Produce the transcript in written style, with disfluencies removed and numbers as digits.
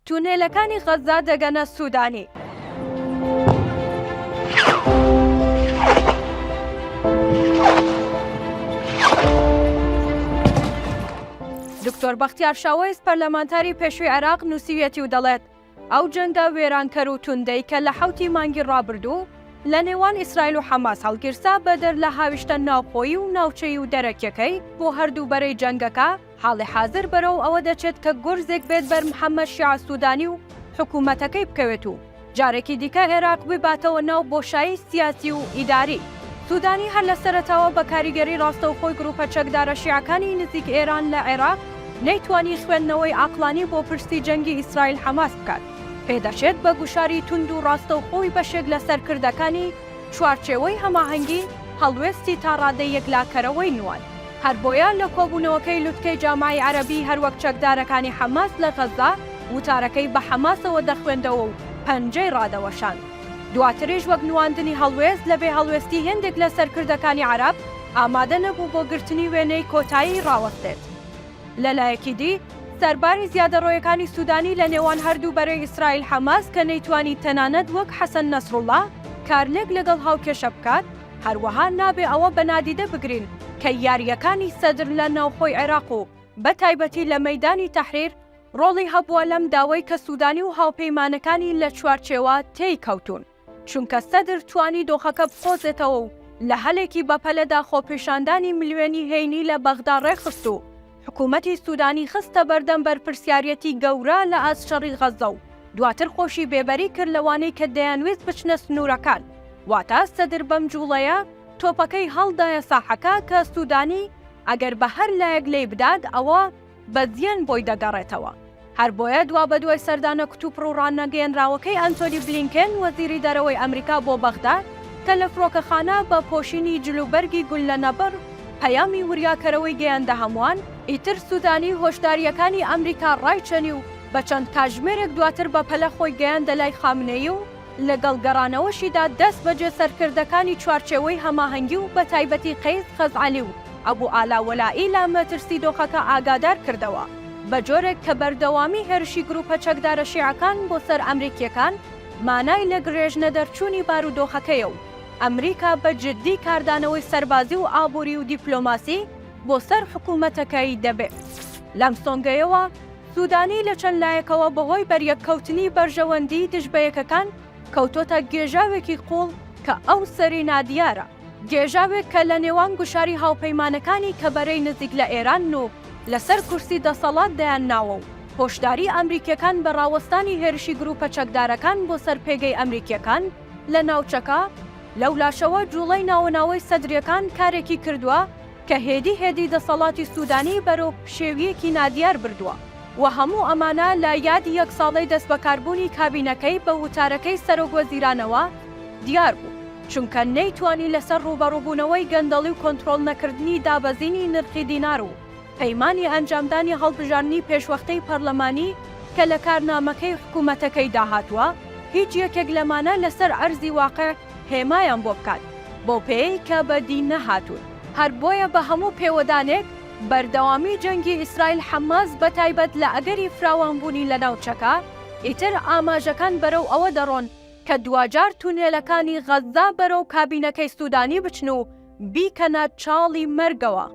تونێلەکانی غەزا دەگەنە سوودانی. دکتۆر بەختیار شاوەیز پەرلەمانتاری پێشووی عێراق نووسیوێتی و دەڵێت ئەو جەنگە وێرانکەر و توندەی کە لە 7 مانگی ڕابردوو لە نێوان ئیسرائیل و حەماس هەڵگیرسا بەدەر لە هاویشتە ناوخۆیی و ناوچەی و دەرەکیەکەی بۆ هەردوو بەرەی جەنگەکە حاڵی حازر بەرەو ئەوە دەچێت کە گورزێک بێت بەر محەممەد شیع سوودانی و حکوومەتەکەی بکەوێت و جارێکی دیکە عێراق بباتەوە ناو بۆشایی سیاسی و ئیداری. سوودانی هەر لە سەرەتاوە بە کاریگەری ڕاستەوخۆی گروپە چەکدارە شیعەکانی نزیک ئێران لە عێراق نەیتوانی خوێندنەوەی عاقلانی بۆ پرسی جەنگی ئیسرائیل حەماس بکات. پێدەچێت بە گوشاری تند و ڕاستەوخۆی بەشێک لە سەرکردەکانی چوارچێوەی هەماهەنگی هەڵوێستی تا ڕادەی یەکلاکەرەوەی نوان. هەر بۆیە لە کۆبوونەوەکەی لوتکەی جامای عەرەبی هەروەک چەکدارەکانی حەماس لە غەزا وتارەکەی بە حەماسەوە دەخوێندەوە و پەنجەی ڕادەوەشان. دواتریش وەک نواندنی هەڵوێست لە بێ هەڵوێستی هێندێک لە سەرکردەکانی عەرەب ئامادە نەبوو بۆ گرتنی وێنەی کۆتایی ڕاوەستێت. لەلایەکی دی سەرباری زیادەڕۆیەکانی سوودانی لە نێوان هەردوو بەرەی ئیسرائیل حەماس کە نەیتوانی تەنانەت وەک حەسەن نەسڕوڵڵا کارلێک لەگەڵ هاوکێشە بکات هەروەها نابێ ئەوە بەنادیدە بگرین کە یاریەکانی سەدر لە ناوخۆی عێراق و بە تایبەتی لە مەیدانی تەحریر ڕۆڵی هەبووە لەم داوای کە سوودانی و هاوپەیمانەکانی لە چوارچێوە تێی کەوتون چونکە سەدر توانی دۆخەکە بخۆزێتەوە و لە هەلێکی بەپەلەدا خۆپێشاندانی ملیۆنی هەینی لە بەغدا ڕێخست و حکوومەتی سوودانی خستە بەردەم بەرپرسیارەتی گەورە لە ئازشەڕی غەزە و دواتر خۆشی بێبەری کرد لەوانەی کە دەیانوێت بچنە سنوورەکان. واتە سەدر بەم جوڵەیە تۆپەکەی هەڵدایە ساحەکە کە سوودانی ئەگەر بە هەر لایەک لێی بدات ئەوە بەزیەن بۆی دەگەڕێتەوە. هەر بۆیە دوا بە دوای سەردانە کتوپڕ و ڕانەگەیەنراوەکەی ئەنتۆنی بلینکێن وەزیری دەرەوەی ئەمریکا بۆ بەغدا کە لە فرۆکەخانە بە پۆشینی جلوبەرگی گول لە نەبڕ پەیامی وریاکەرەوەی گەیاندە هەمووان ئیتر سوودانی هۆشداریەکانی ئەمریکا ڕایچەنی و بە چەند کاتژمێرێک دواتر بە پەلە خۆی گەیاندە لای خامنەیی و لەگەڵ گەڕانەوەشیدا دەست بەجێ سەرکردەکانی چوارچێوەی هەماهەنگی و بە تایبەتی قەیس خەزعەلی و ئەبوو ئالا وەلائی لە مەترسی دۆخەکە ئاگادار کردەوە بە جۆرێک کە بەردەوامی هێرشی گروپە چەکدارە شیعەکان بۆ سەر ئەمریکیەکان مانای لە گرێژنە دەرچوونی بارودۆخەکەیە و ئەمریکا بە جددی کاردانەوەی سەربازی و ئابووری و دیپلۆماسی بۆ سەر حکوومەتەکەی دەبێت. لەم سۆنگەیەوە سوودانی لە چەند لایەکەوە بەهۆی بەریەککەوتنی بەرژەوەندی دژبەیەکەکان کەوتۆتە گێژاوێکی قوڵ کە ئەو سەری نادیارە. گێژاوێک کە لە نێوان گوشاری هاوپەیمانەکانی کە بەرەی نزیک لە ئێران و لەسەر کورسی دەسەڵات دەیان ناوە و هۆشداری ئەمریکیەکان بە ڕاوەستانی هێرشی گروپە چەکدارەکان بۆ سەر پێگەی ئەمریکیەکان لە ناوچەکە لەو لاشەوە جوڵەی ناوەناوەی سەدرەکان کارێکی کردووە کە هێدی دەسەڵاتی سوودانی بەرەو شێویەکی نادیار بردووە و هەموو ئەمانە لە یادی یەک ساڵەی دەست بەکاربوونی کابینەکەی بە وتارەکەی سەرۆکوەزیرانەوە دیار بوو چونکە نەیتوانی لەسەر ڕوبەڕووبوونەوەی گەندەڵی و کۆنتڕۆڵ نەکردنی دابەزینی نرخی دینار و پەیمانی ئەنجامدانی هەڵبژاردننی پێشوەختەی پەرلەمانی کە لە کارنامەکەی حکوومەتەکەی داهاتووە هیچ یەکێک لەمانە لەسەر ئەرزی واقع هێمایان بۆ بکات بۆ پێی کە بەدی نەهاتوون. هەر بۆیە بە هەموو پێوەدانێک بەردەوامی جەنگی ئیسرائیل حەماس بە تایبەت لە ئەگەری فراوانبوونی لە ناوچەکە ئیتر ئاماژەکان بەرەو ئەوە دەڕۆن کە دوجار تونێلەکانی غەزا بەرەو کابینەکەی سوودانی بچن و بیکەنە چاڵی مەرگەوە.